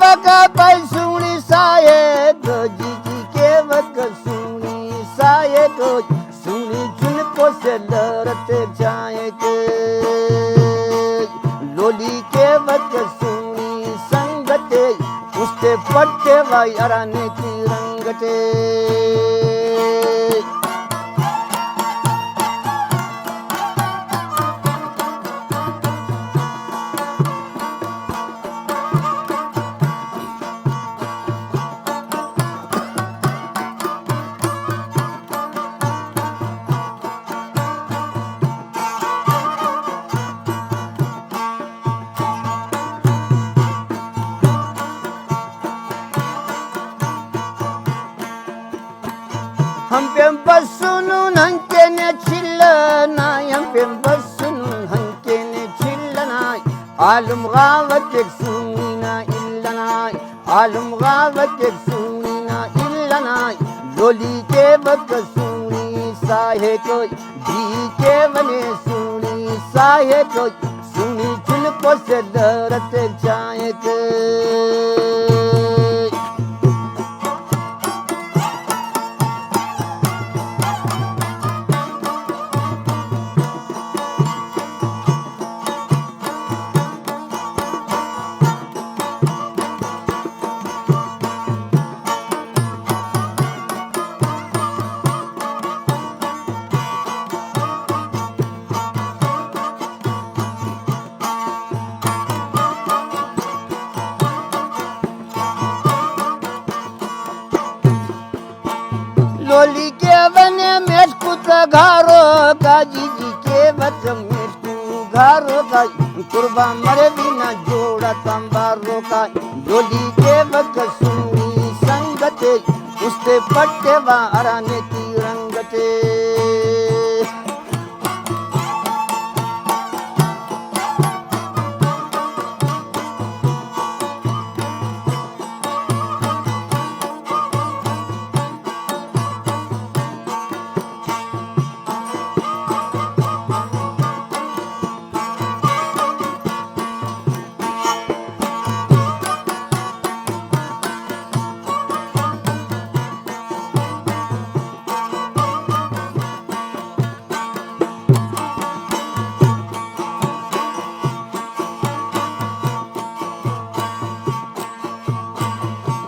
वक पाई सुनी सायक जीजी के वक सुनी सायक सुनी झुनको से लड़ते जायक लोली के वक सुनी संगते उसते पट्टे वाई अराने की रंगते हम पे बसुनु हंके ने छिलना हम पे बसुनु हंके ने छिलना आलम गावत सुनीना इल्लना आलम गावत सुनीना इल्लना लोली के बक सुनी साहे को धी के बने सुनी साहे को सुनी झुनको से डरते जायक लोली के बने मेटकू घारो का जीजी के बक मेटकू घारो का कुर्बा मरे बिना जोड़ा तंबारो का लोली के बक सुनी संगते उसते पट्टे वा अराने की रंगते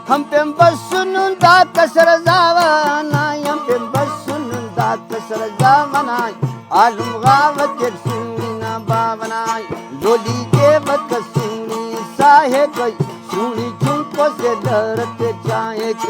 हम पे बसुनु दा कसर जावाना हम पे बसुनु दा कसर जावाना आलम गावत सुनीना बावना लोली के बक सुनी साहे कोई सुनी झुनको से डरते जायक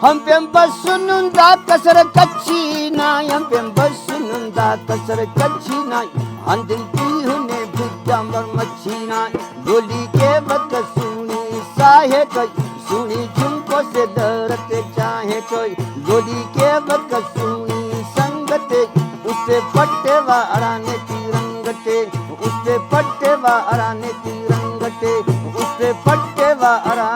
हम पे बसुनु दा कसर कच्ची ना हम पे बसुनु दा कसर कच्ची ना अंदिल पीहुने भिद्दांबर मच्छी ना लोली के बक सुनी साहे कोई सुनी झुनको से डरते चाहे कोई लोली के बक सुनी संगते उससे पट्टे वा अराने की रंगते उससे पट्टे वा अराने की रंगते उससे पट्टे वा अरा